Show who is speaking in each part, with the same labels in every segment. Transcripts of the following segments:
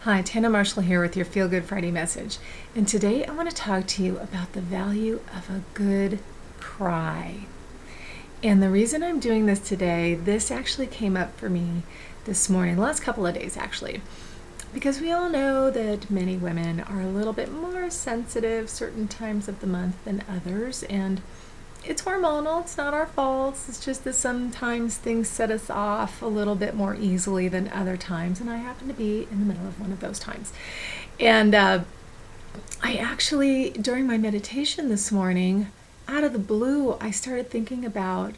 Speaker 1: Hi, Tanna Marshall here with your Feel Good Friday message. And today I want to talk to you about the value of a good cry. And the reason I'm doing this today, this actually came up for me this morning, the last couple of days actually, because we all know that many women are a little bit more sensitive certain times of the month than others. And it's hormonal, it's not our fault. It's just that sometimes things set us off a little bit more easily than other times. And I happen to be in the middle of one of those times. And I actually, during my meditation this morning, out of the blue, I started thinking about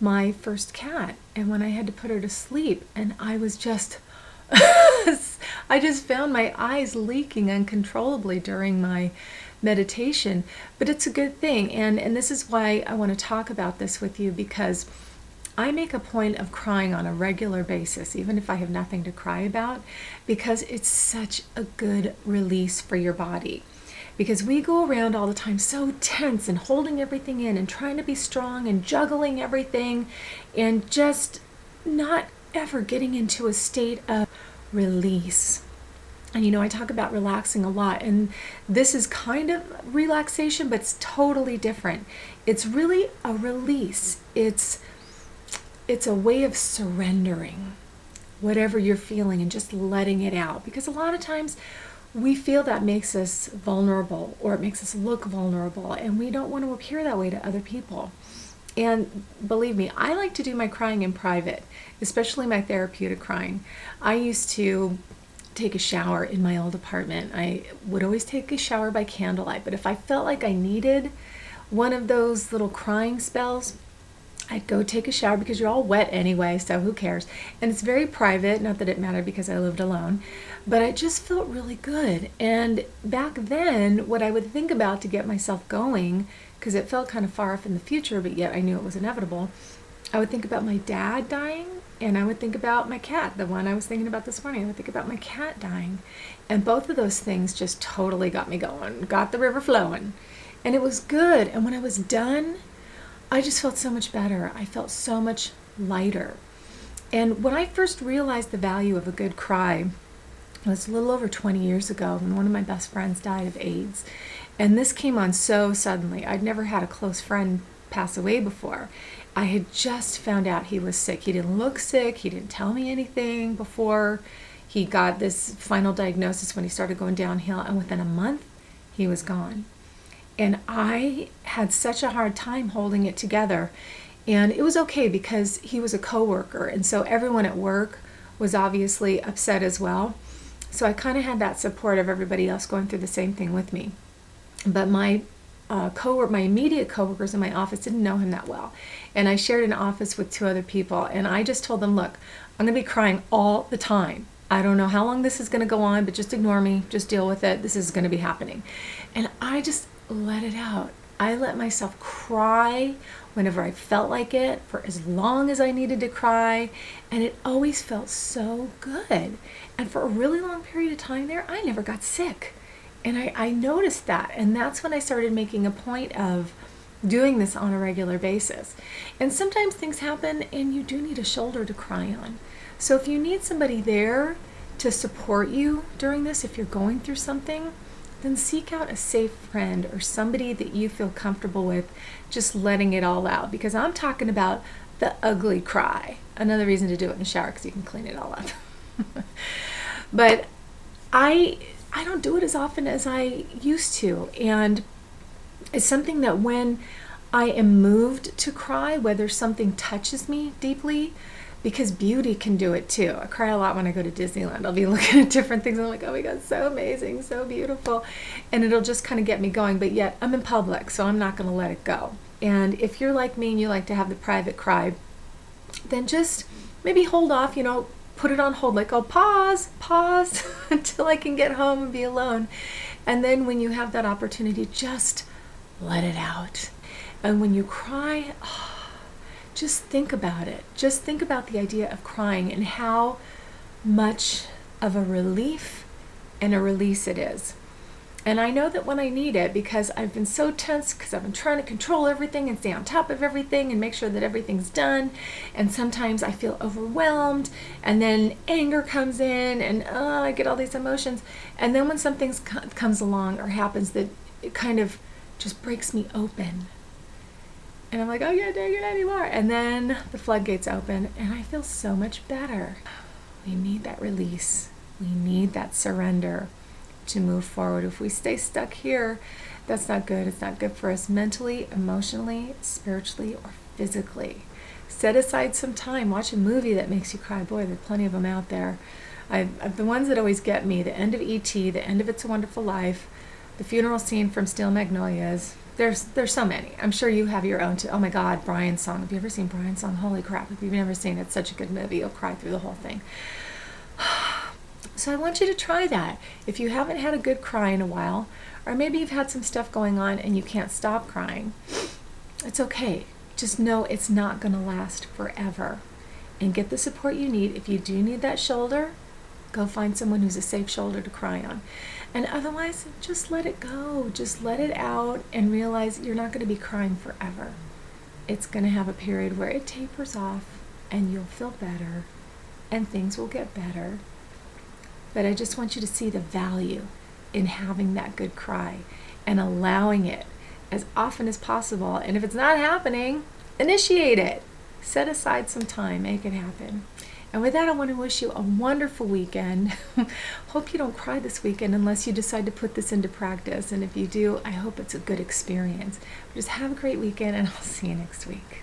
Speaker 1: my first cat and when I had to put her to sleep. And I was just, I just found my eyes leaking uncontrollably during my meditation, but it's a good thing. And this is why I want to talk about this with you, because I make a point of crying on a regular basis, even if I have nothing to cry about, because it's such a good release for your body. Because we go around all the time so tense and holding everything in and trying to be strong and juggling everything and just not ever getting into a state of release. And I talk about relaxing a lot, and this is kind of relaxation, but it's totally different. It's really a release. It's a way of surrendering whatever you're feeling and just letting it out. Because a lot of times we feel that makes us vulnerable, or it makes us look vulnerable, and we don't want to appear that way to other people. And believe me, I like to do my crying in private, especially my therapeutic crying. I used to take a shower in my old apartment. I would always take a shower by candlelight, but if I felt like I needed one of those little crying spells, I'd go take a shower, because you're all wet anyway, so who cares? And it's very private, not that it mattered because I lived alone, but I just felt really good. And back then, what I would think about to get myself going, because it felt kind of far off in the future, but yet I knew it was inevitable, I would think about my dad dying, and I would think about my cat, the one I was thinking about this morning. I would think about my cat dying. And both of those things just totally got me going, got the river flowing. And it was good. And when I was done, I just felt so much better. I felt so much lighter. And when I first realized the value of a good cry, it was a little over 20 years ago when one of my best friends died of AIDS. And this came on so suddenly. I'd never had a close friend pass away before. I had just found out he was sick. He didn't look sick. He didn't tell me anything before he got this final diagnosis, when he started going downhill. And within a month, he was gone. And I had such a hard time holding it together. And it was okay because he was a coworker. And so everyone at work was obviously upset as well. So I kind of had that support of everybody else going through the same thing with me. But my immediate coworkers in my office didn't know him that well. And I shared an office with two other people, and I just told them, look, I'm going to be crying all the time. I don't know how long this is going to go on, but just ignore me, just deal with it. This is going to be happening. And I just let it out. I let myself cry whenever I felt like it, for as long as I needed to cry, and it always felt so good. And for a really long period of time there, I never got sick. And I noticed that, and that's when I started making a point of doing this on a regular basis. And sometimes things happen and you do need a shoulder to cry on. So if you need somebody there to support you during this, if you're going through something, then seek out a safe friend or somebody that you feel comfortable with just letting it all out. Because I'm talking about the ugly cry. Another reason to do it in the shower, because you can clean it all up. But I don't do it as often as I used to. And it's something that when I am moved to cry, whether something touches me deeply, because beauty can do it too. I cry a lot when I go to Disneyland. I'll be looking at different things and I'm like, oh my God, so amazing, so beautiful. And it'll just kind of get me going. But yet I'm in public, so I'm not going to let it go. And if you're like me and you like to have the private cry, then just maybe hold off, put it on hold, like, oh, pause until I can get home and be alone. And then when you have that opportunity, just let it out. And when you cry, just think about it. Just think about the idea of crying and how much of a relief and a release it is. And I know that when I need it, because I've been so tense, because I've been trying to control everything and stay on top of everything and make sure that everything's done. And sometimes I feel overwhelmed, and then anger comes in, and I get all these emotions. And then when something comes along or happens that it kind of just breaks me open, and I'm like, oh, yeah, dang it anymore. And then the floodgates open, and I feel so much better. We need that release. We need that surrender to move forward. If we stay stuck here, that's not good. It's not good for us mentally, emotionally, spiritually, or physically. Set aside some time. Watch a movie that makes you cry. Boy, there are plenty of them out there. I've the ones that always get me, the end of E.T., the end of It's a Wonderful Life, the funeral scene from Steel Magnolias. There's so many. I'm sure you have your own too. Oh my God, Brian's Song. Have you ever seen Brian's Song? Holy crap. If you've never seen it, it's such a good movie. You'll cry through the whole thing. So I want you to try that. If you haven't had a good cry in a while, or maybe you've had some stuff going on and you can't stop crying, it's okay. Just know it's not going to last forever. And get the support you need. If you do need that shoulder, go find someone who's a safe shoulder to cry on. And otherwise, just let it go. Just let it out and realize you're not going to be crying forever. It's going to have a period where it tapers off and you'll feel better and things will get better. But I just want you to see the value in having that good cry and allowing it as often as possible. And if it's not happening, initiate it. Set aside some time, make it happen. And with that, I want to wish you a wonderful weekend. Hope you don't cry this weekend unless you decide to put this into practice. And if you do, I hope it's a good experience. Just have a great weekend, and I'll see you next week.